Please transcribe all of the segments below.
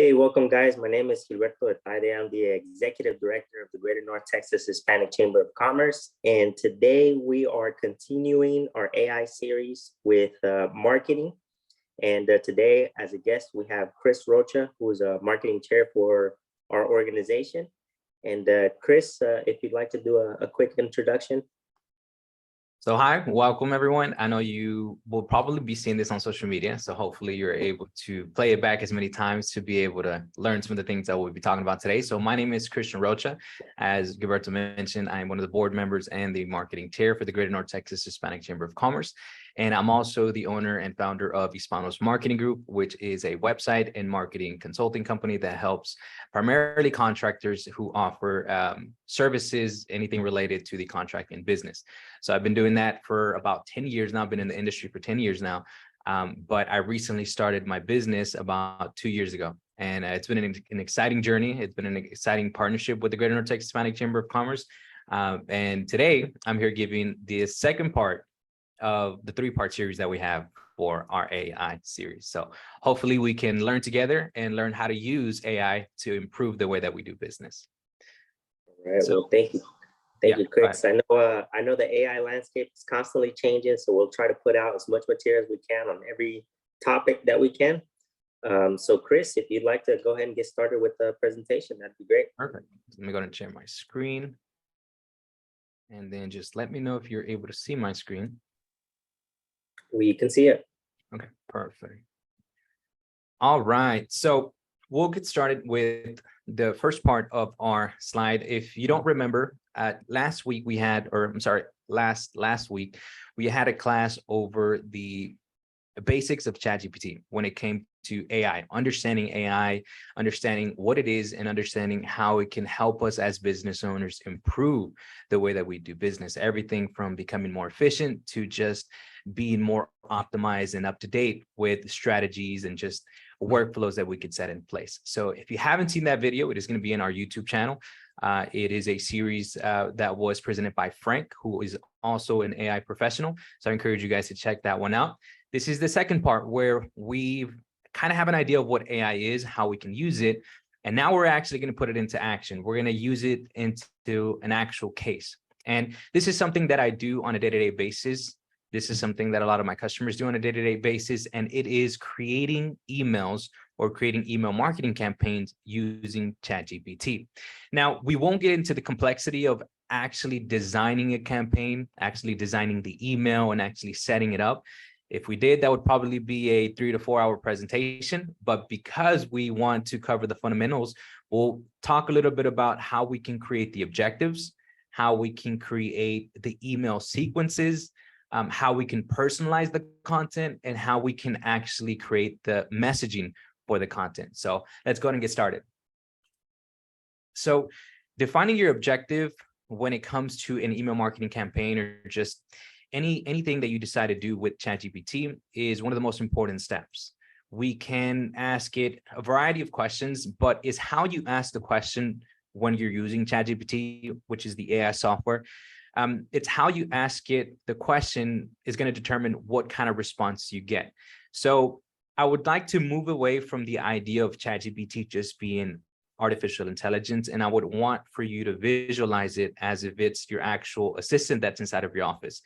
Hey, welcome guys. My name is Gilberto Etaide. I'm the Executive Director of the Greater North Texas Hispanic Chamber of Commerce. And today we are continuing our AI series with marketing. And today as a guest, we have Chris Rocha, who is a marketing chair for our organization. And Chris, if you'd like to do a quick introduction. So hi, welcome everyone. I know you will probably be seeing this on social media, so hopefully you're able to play it back as many times to be able to learn some of the things that we'll be talking about today. So my name is Chris Rocha. As Gilberto mentioned, I'm one of the board members and the marketing chair for the Greater North Texas Hispanic Chamber of Commerce. And I'm also the owner and founder of Hispanos Marketing Group, which is a website and marketing consulting company that helps primarily contractors who offer services, anything related to the contracting business. So I've been doing that for about 10 years now. I've been in the industry for 10 years now. But I recently started my business about 2 years ago. And it's been an exciting journey. It's been an exciting partnership with the Greater North Texas Hispanic Chamber of Commerce. And today I'm here giving the second part of the three-part series that we have for our AI series. So hopefully we can learn together and learn how to use AI to improve the way that we do business. All right. Well, thank you. Thank you, Chris. I know the AI landscape is constantly changing, so we'll try to put out as much material as we can on every topic that we can. So Chris, if you'd like to go ahead and get started with the presentation, that'd be great. Perfect. Let me go ahead and share my screen. And then just let me know if you're able to see my screen. We can see it. Okay, perfect. All right, so we'll get started with the first part of our slide. If you don't remember, last week we had, or I'm sorry, last week, we had a class over the basics of ChatGPT when it came to AI, understanding what it is and understanding how it can help us as business owners improve the way that we do business. Everything from becoming more efficient to just being more optimized and up to date with strategies and just workflows that we could set in place. So if you haven't seen that video, it is going to be in our YouTube channel. It is a series that was presented by Frank, who is also an AI professional. So I encourage you guys to check that one out. This is the second part where we kind of have an idea of what AI is, how we can use it. And now we're actually going to put it into action. We're going to use it into an actual case. And this is something that I do on a day-to-day basis. This is something that a lot of my customers do on a day-to-day basis, and it is creating emails or creating email marketing campaigns using ChatGPT. Now, we won't get into the complexity of actually designing a campaign, actually designing the email and actually setting it up. If we did, that would probably be a 3 to 4 hour presentation. But because we want to cover the fundamentals, we'll talk a little bit about how we can create the objectives, how we can create the email sequences, how we can personalize the content, and how we can actually create the messaging for the content. So let's go ahead and get started. So defining your objective when it comes to an email marketing campaign or just anything that you decide to do with ChatGPT is one of the most important steps. We can ask it a variety of questions, but it's how you ask the question when you're using ChatGPT, which is the AI software. It's how you ask it. The question is going to determine what kind of response you get. So I would like to move away from the idea of ChatGPT just being artificial intelligence, and I would want for you to visualize it as if it's your actual assistant that's inside of your office.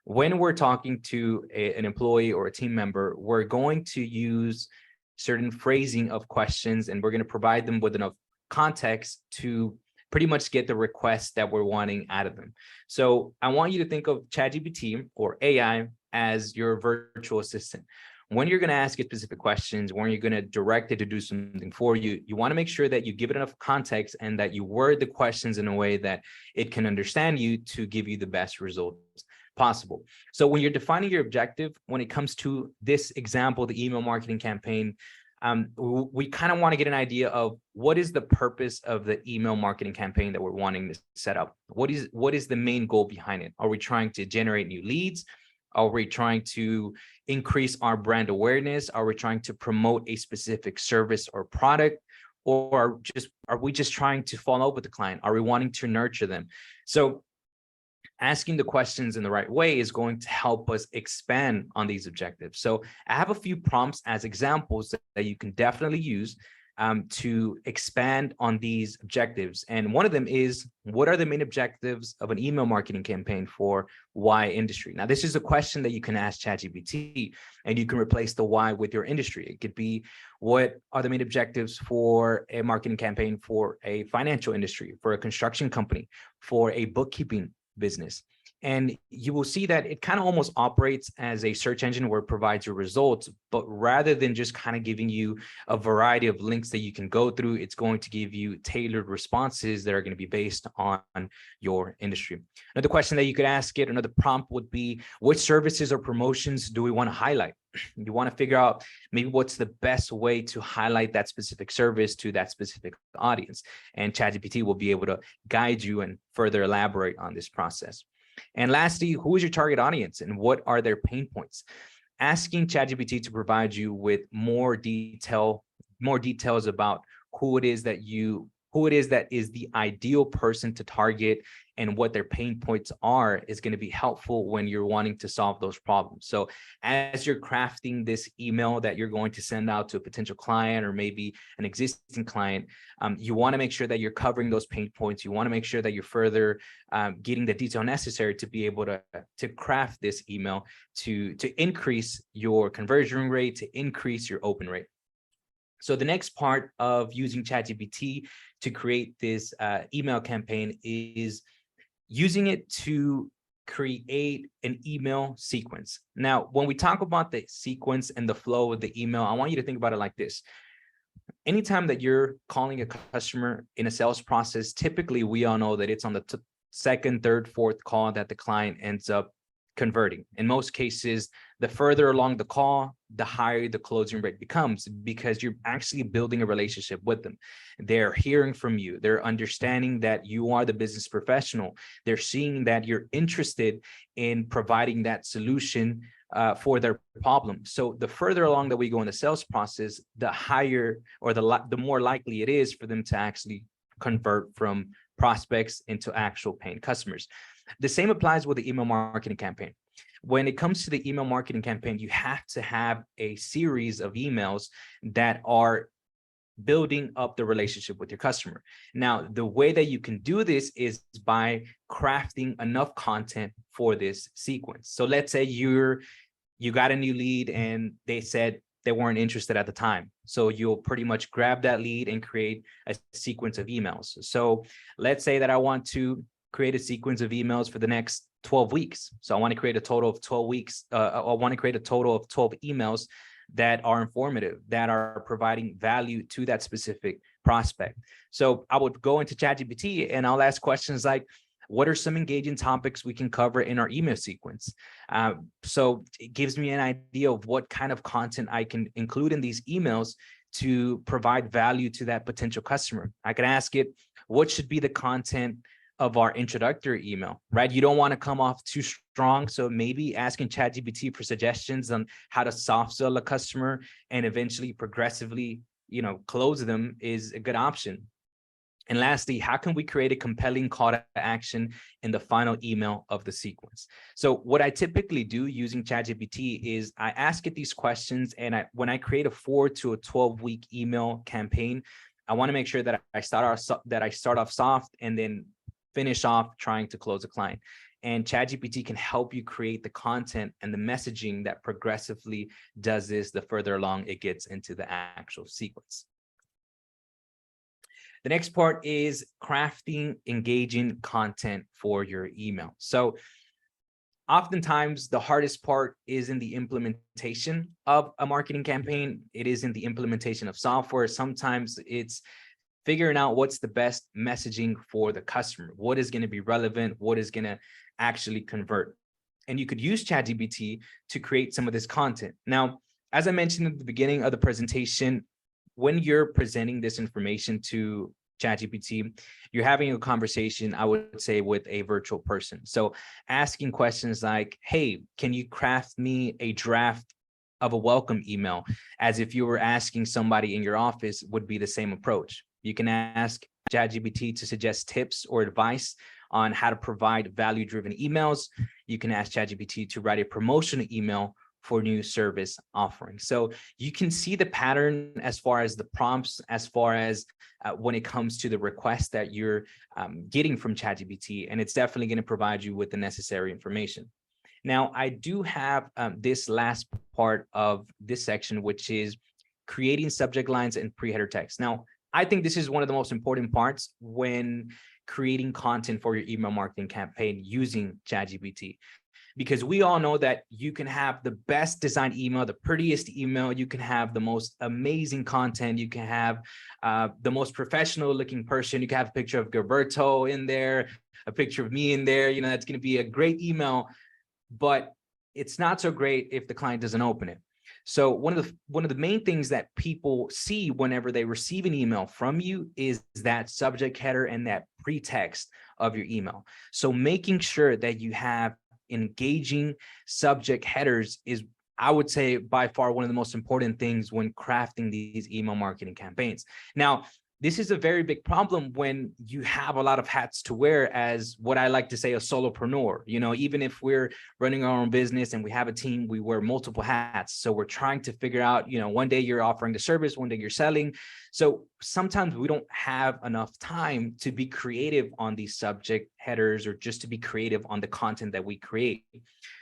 When we're talking to an employee or a team member, we're going to use certain phrasing of questions, and we're going to provide them with enough context to pretty much get the request that we're wanting out of them. So I want you to think of ChatGPT or AI as your virtual assistant. When you're going to ask it specific questions, when you're going to direct it to do something for you, you want to make sure that you give it enough context and that you word the questions in a way that it can understand you to give you the best results possible. So when you're defining your objective, when it comes to this example, the email marketing campaign, we kind of want to get an idea of what is the purpose of the email marketing campaign that we're wanting to set up. What is the main goal behind it? Are we trying to generate new leads? Are we trying to increase our brand awareness? Are we trying to promote a specific service or product? Or are we just trying to follow up with the client? Are we wanting to nurture them? So asking the questions in the right way is going to help us expand on these objectives. So I have a few prompts as examples that you can definitely use. to expand on these objectives. And one of them is, what are the main objectives of an email marketing campaign for Y industry? Now, this is a question that you can ask ChatGPT, and you can replace the why with your industry. It could be, what are the main objectives for a marketing campaign for a financial industry, for a construction company, for a bookkeeping business? And you will see that it kind of almost operates as a search engine where it provides your results, but rather than just kind of giving you a variety of links that you can go through, it's going to give you tailored responses that are going to be based on your industry. Another question that you could ask it, another prompt would be, which services or promotions do we want to highlight? You want to figure out maybe what's the best way to highlight that specific service to that specific audience. And ChatGPT will be able to guide you and further elaborate on this process. And lastly, who is your target audience and what are their pain points? Asking ChatGPT to provide you with more details about who it is that is the ideal person to target and what their pain points are is going to be helpful when you're wanting to solve those problems. So as you're crafting this email that you're going to send out to a potential client or maybe an existing client, you want to make sure that you're covering those pain points. You want to make sure that you're further getting the detail necessary to be able to craft this email to increase your conversion rate, to increase your open rate. So the next part of using ChatGPT to create this email campaign is using it to create an email sequence. Now, when we talk about the sequence and the flow of the email, I want you to think about it like this. Anytime that you're calling a customer in a sales process, typically we all know that it's on the second, third, fourth call that the client ends up converting. In most cases, the further along the call, the higher the closing rate becomes because you're actually building a relationship with them. They're hearing from you. They're understanding that you are the business professional. They're seeing that you're interested in providing that solution for their problem. So the further along that we go in the sales process, the higher or the more likely it is for them to actually convert from prospects into actual paying customers. The same applies with the email marketing campaign. When it comes to the email marketing campaign, you have to have a series of emails that are building up the relationship with your customer. Now, the way that you can do this is by crafting enough content for this sequence. So let's say you got a new lead and they said they weren't interested at the time. So you'll pretty much grab that lead and create a sequence of emails. So let's say that I want to create a sequence of emails for the next 12 weeks. So I want to create a total of 12 weeks. I want to create a total of 12 emails that are informative, that are providing value to that specific prospect. So I would go into ChatGPT and I'll ask questions like, what are some engaging topics we can cover in our email sequence? So it gives me an idea of what kind of content I can include in these emails to provide value to that potential customer. I can ask it, what should be the content of our introductory email, right? You don't want to come off too strong. So maybe asking ChatGPT for suggestions on how to soft sell a customer and eventually progressively, close them is a good option. And lastly, how can we create a compelling call to action in the final email of the sequence? So what I typically do using ChatGPT is I ask it these questions, and when I create a 4 to a 12-week email campaign, I want to make sure that I start off soft and then finish off trying to close a client. And ChatGPT can help you create the content and the messaging that progressively does this the further along it gets into the actual sequence. The next part is crafting engaging content for your email. So oftentimes the hardest part is in the implementation of a marketing campaign. It isn't the implementation of software. Sometimes it's figuring out what's the best messaging for the customer, what is going to be relevant, what is going to actually convert. And you could use ChatGPT to create some of this content. Now, as I mentioned at the beginning of the presentation, when you're presenting this information to ChatGPT, you're having a conversation, I would say, with a virtual person. So asking questions like, hey, can you craft me a draft of a welcome email, as if you were asking somebody in your office, would be the same approach. You can ask ChatGPT to suggest tips or advice on how to provide value-driven emails. You can ask ChatGPT to write a promotional email for new service offerings. So you can see the pattern as far as the prompts, as far as when it comes to the request that you're getting from ChatGPT, and it's definitely going to provide you with the necessary information. Now, I do have this last part of this section, which is creating subject lines and pre-header text. Now, I think this is one of the most important parts when creating content for your email marketing campaign using ChatGPT, because we all know that you can have the best designed email, the prettiest email, you can have the most amazing content, you can have the most professional looking person, you can have a picture of Gilberto in there, a picture of me in there, you know, that's going to be a great email, but it's not so great if the client doesn't open it. So one of the main things that people see whenever they receive an email from you is that subject header and that pretext of your email. So making sure that you have engaging subject headers is, I would say, by far one of the most important things when crafting these email marketing campaigns. Now, this is a very big problem when you have a lot of hats to wear as what I like to say, a solopreneur. You know, even if we're running our own business and we have a team, we wear multiple hats. So we're trying to figure out, you know, one day you're offering the service, one day you're selling. So sometimes we don't have enough time to be creative on these subject headers or just to be creative on the content that we create.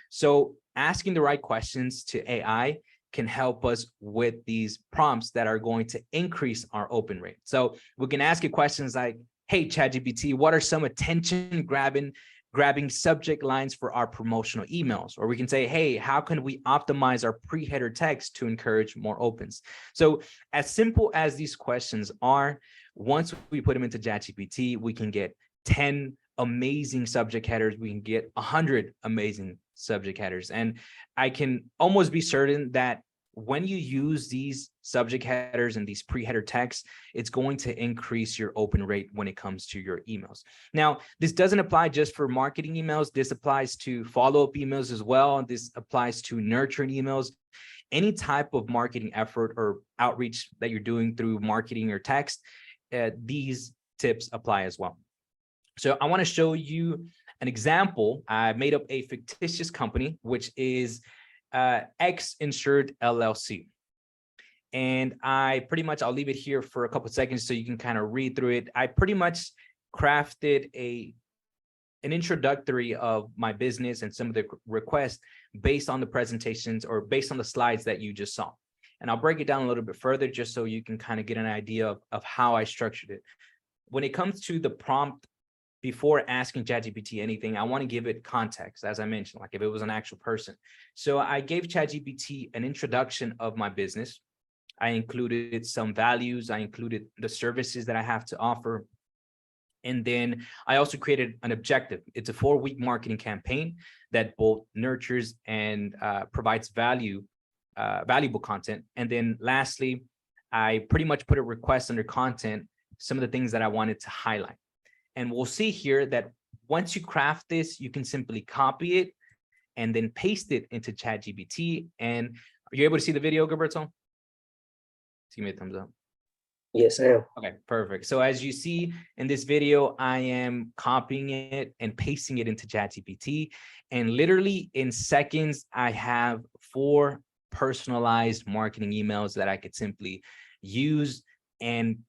So asking the right questions to AI can help us with these prompts that are going to increase our open rate. So we can ask you questions like, hey, ChatGPT, what are some attention grabbing subject lines for our promotional emails? Or we can say, hey, how can we optimize our pre-header text to encourage more opens? So as simple as these questions are, once we put them into ChatGPT, we can get 10 amazing subject headers. We can get 100 amazing subject headers. And I can almost be certain that when you use these subject headers and these pre-header texts, it's going to increase your open rate when it comes to your emails. Now, this doesn't apply just for marketing emails. This applies to follow-up emails as well. This applies to nurturing emails. Any type of marketing effort or outreach that you're doing through marketing or text, these tips apply as well. So I want to show you an example. I made up a fictitious company, which is X Insured LLC. And I'll leave it here for a couple of seconds so you can kind of read through it. I pretty much crafted an introductory of my business and some of the requests based on the presentations or based on the slides that you just saw. And I'll break it down a little bit further just so you can kind of get an idea of how I structured it. When it comes to the prompt, before asking ChatGPT anything, I want to give it context, as I mentioned, like if it was an actual person. So I gave ChatGPT an introduction of my business. I included some values. I included the services that I have to offer. And then I also created an objective. It's a 4-week marketing campaign that both nurtures and provides valuable content. And then lastly, I pretty much put a request under content, some of the things that I wanted to highlight. And we'll see here that once you craft this, you can simply copy it and then paste it into ChatGPT. And are you able to see the video, Gilberto? Give me a thumbs up. Yes, I am. Okay, perfect. So as you see in this video, I am copying it and pasting it into ChatGPT. And literally in seconds, I have 4 personalized marketing emails that I could simply use and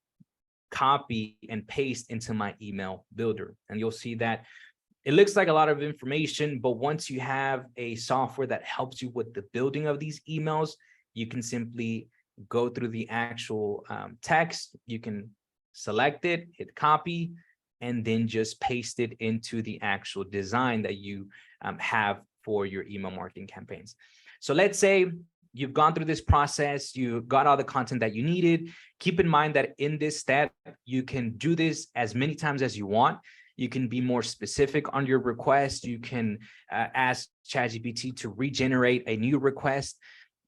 copy and paste into my email builder. And you'll see that it looks like a lot of information, but once you have a software that helps you with the building of these emails, you can simply go through the actual text. You can select it, hit copy, and then just paste it into the actual design that you have for your email marketing campaigns. So let's say you've gone through this process, you got all the content that you needed. Keep in mind that in this step, you can do this as many times as you want. You can be more specific on your request. You can ask ChatGPT to regenerate a new request.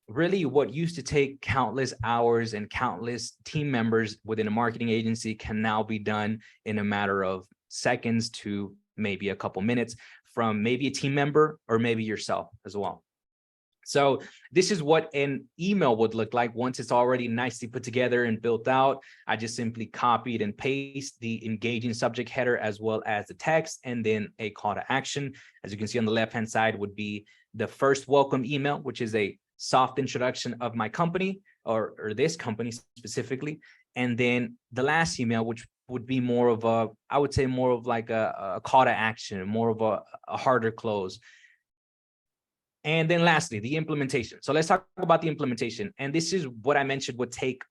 Really, what used to take countless hours and countless team members within a marketing agency can now be done in a matter of seconds to maybe a couple minutes from maybe a team member or maybe yourself as well. So this is what an email would look like once it's already nicely put together and built out. I just simply copied and paste the engaging subject header as well as the text, and then a call to action. As you can see on the left-hand side would be the first welcome email, which is a soft introduction of my company or this company specifically. And then the last email, which would be more of a, I would say more of like a call to action, more of a harder close. And then lastly, the implementation. So let's talk about the implementation. And this is what I mentioned would take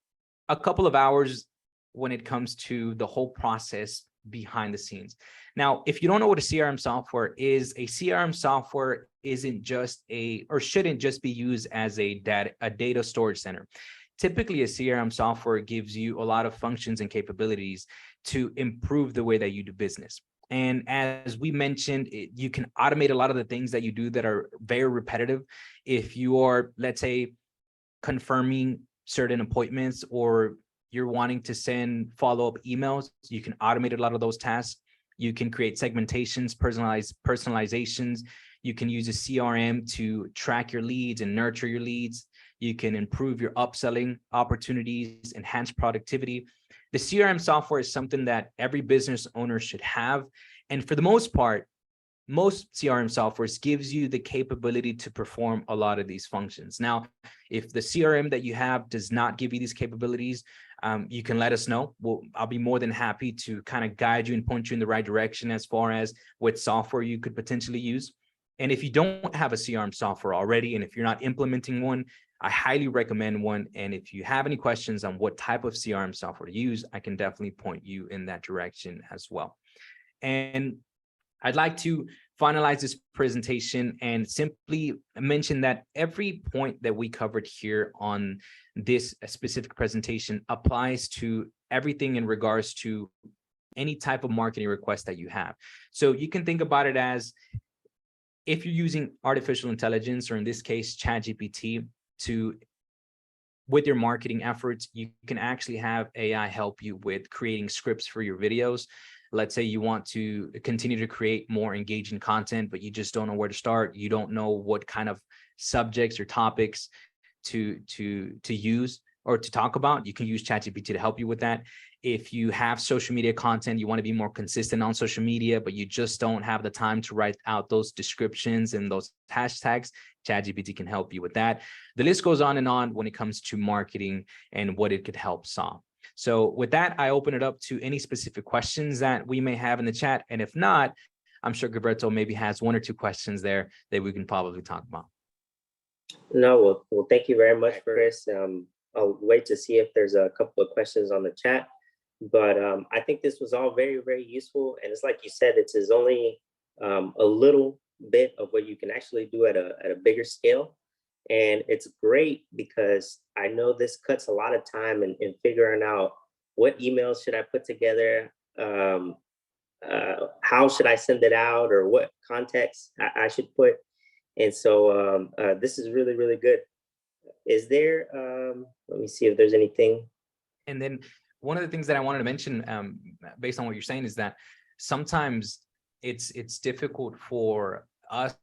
a couple of hours when it comes to the whole process behind the scenes. Now, if you don't know what a CRM software is, a CRM software isn't just or shouldn't just be used as a data storage center. Typically, a CRM software gives you a lot of functions and capabilities to improve the way that you do business. And as we mentioned, you can automate a lot of the things that you do that are very repetitive. If you are, let's say, confirming certain appointments, or you're wanting to send follow-up emails, you can automate a lot of those tasks. You can create segmentations, personalizations. You can use a CRM to track your leads and nurture your leads. You can improve your upselling opportunities, enhance productivity. The CRM software is something that every business owner should have. And for the most part, most CRM softwares gives you the capability to perform a lot of these functions. Now, if the CRM that you have does not give you these capabilities, you can let us know. I'll be more than happy to kind of guide you and point you in the right direction as far as what software you could potentially use. And if you don't have a CRM software already, and if you're not implementing one, I highly recommend one. And if you have any questions on what type of CRM software to use, I can definitely point you in that direction as well. And I'd like to finalize this presentation and simply mention that every point that we covered here on this specific presentation applies to everything in regards to any type of marketing request that you have. So you can think about it as, if you're using artificial intelligence, or in this case, ChatGPT, with your marketing efforts, you can actually have AI help you with creating scripts for your videos. Let's say you want to continue to create more engaging content, but you just don't know where to start. You don't know what kind of subjects or topics to use or to talk about. You can use ChatGPT to help you with that. If you have social media content, you want to be more consistent on social media, but you just don't have the time to write out those descriptions and those hashtags, ChatGPT can help you with that. The list goes on and on when it comes to marketing and what it could help solve. So with that, I open it up to any specific questions that we may have in the chat. And if not, I'm sure Gilberto maybe has one or two questions there that we can probably talk about. No, well, thank you very much, Chris. I'll wait to see if there's a couple of questions on the chat. But I think this was all very, very useful. And it's like you said, it's only a little bit of what you can actually do at a bigger scale. And it's great because I know this cuts a lot of time in figuring out what emails should I put together, how should I send it out, or what context I should put. And so this is really, really good. Is there, let me see if there's anything. And then one of the things that I wanted to mention, based on what you're saying, is that sometimes it's difficult for us,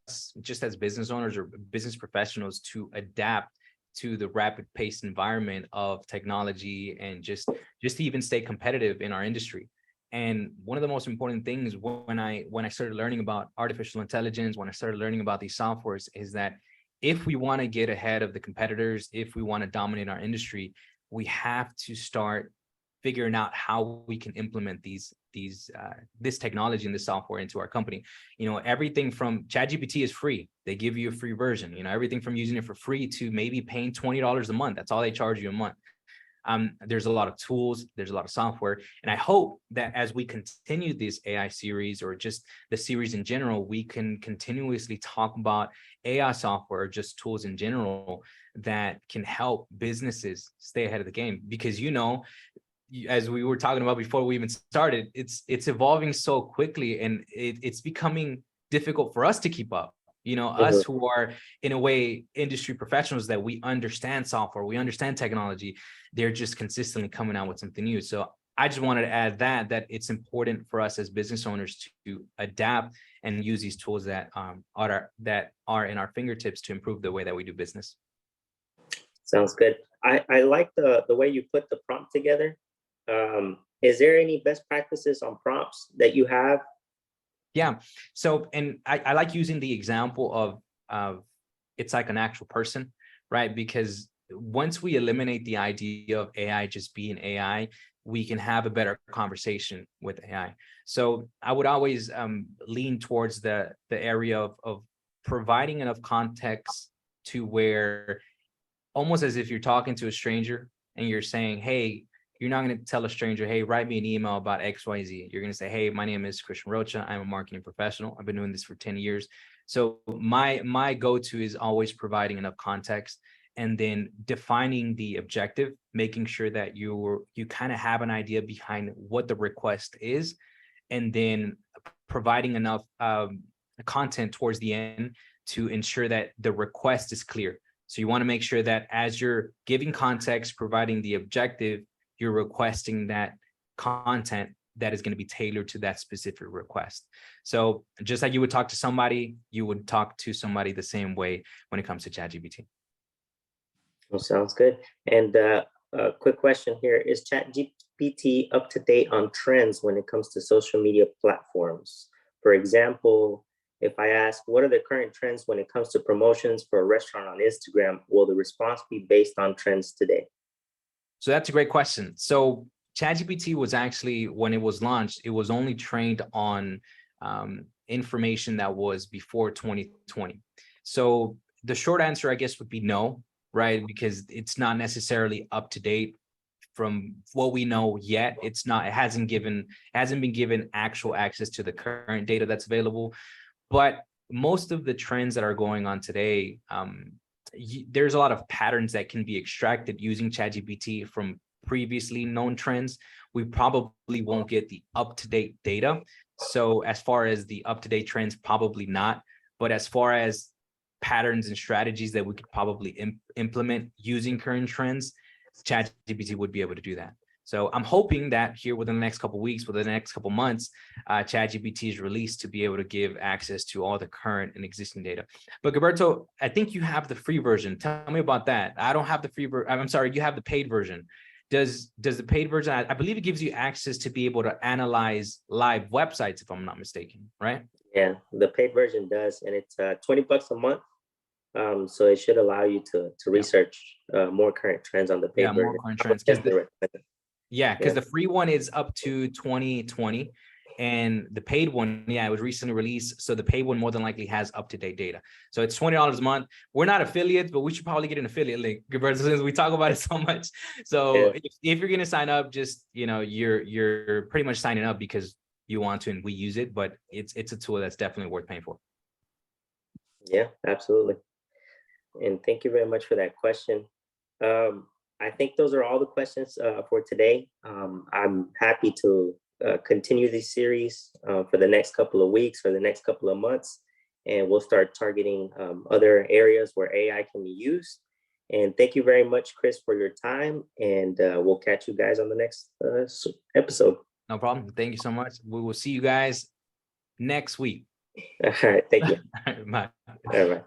just as business owners or business professionals, to adapt to the rapid paced environment of technology and just to even stay competitive in our industry. And one of the most important things when I started learning about artificial intelligence, when I started learning about these softwares, is that if we want to get ahead of the competitors, if we want to dominate our industry, we have to start figuring out how we can implement this technology and this software into our company. You know, everything from ChatGPT is free. They give you a free version, you know, everything from using it for free to maybe paying $20 a month. That's all they charge you a month. There's a lot of tools, there's a lot of software. And I hope that as we continue this AI series, or just the series in general, we can continuously talk about AI software, or just tools in general that can help businesses stay ahead of the game. Because, you know, as we were talking about before we even started, it's evolving so quickly, and it's becoming difficult for us to keep up. You know, us who are in a way industry professionals, that we understand software, we understand technology, they're just consistently coming out with something new. So I just wanted to add that it's important for us as business owners to adapt and use these tools that are in our fingertips to improve the way that we do business. Sounds good. I like the way you put the prompt together. Is there any best practices on prompts that you have? Yeah. So, and I like using the example of it's like an actual person, right? Because once we eliminate the idea of AI just being AI, we can have a better conversation with AI. So I would always lean towards the area of providing enough context to where, almost as if you're talking to a stranger and you're saying, hey, you're not going to tell a stranger, hey, write me an email about XYZ. You're going to say, hey, my name is Chris Rocha. I'm a marketing professional. I've been doing this for 10 years. So my go-to is always providing enough context and then defining the objective, making sure that you kind of have an idea behind what the request is, and then providing enough content towards the end to ensure that the request is clear. So you want to make sure that as you're giving context, providing the objective, you're requesting that content that is going to be tailored to that specific request. So just like you would talk to somebody, you would talk to somebody the same way when it comes to ChatGPT. Well, sounds good. And a quick question here, is ChatGPT up to date on trends when it comes to social media platforms? For example, if I ask, what are the current trends when it comes to promotions for a restaurant on Instagram, will the response be based on trends today? So that's a great question. So ChatGPT was actually, when it was launched, it was only trained on information that was before 2020. So the short answer, I guess, would be no, right? Because it's not necessarily up to date from what we know yet. It hasn't been given actual access to the current data that's available. But most of the trends that are going on today, there's a lot of patterns that can be extracted using ChatGPT from previously known trends. We probably won't get the up-to-date data. So as far as the up-to-date trends, probably not. But as far as patterns and strategies that we could probably implement using current trends, ChatGPT would be able to do that. So I'm hoping that here within the next couple of weeks, within the next couple of months, ChatGPT is released to be able to give access to all the current and existing data. But Gilberto, I think you have the free version. Tell me about that. I don't have the free version. I'm sorry, you have the paid version. Does the paid version, I believe it gives you access to be able to analyze live websites, if I'm not mistaken, right? Yeah, the paid version does, and it's $20 a month. So it should allow you to research more current trends on the paid version. More current trends. Because the free one is up to 2020, and the paid one, it was recently released. So the paid one more than likely has up-to-date data. So it's $20 a month. We're not affiliates, but we should probably get an affiliate link, since we talk about it so much. So if you're gonna sign up, just you're pretty much signing up because you want to and we use it, but it's a tool that's definitely worth paying for. Yeah, absolutely. And thank you very much for that question. I think those are all the questions for today. I'm happy to continue this series for the next couple of weeks, for the next couple of months, and we'll start targeting other areas where AI can be used. And thank you very much, Chris, for your time, and we'll catch you guys on the next episode. No problem. Thank you so much. We will see you guys next week. All right. Thank you. Bye. All right.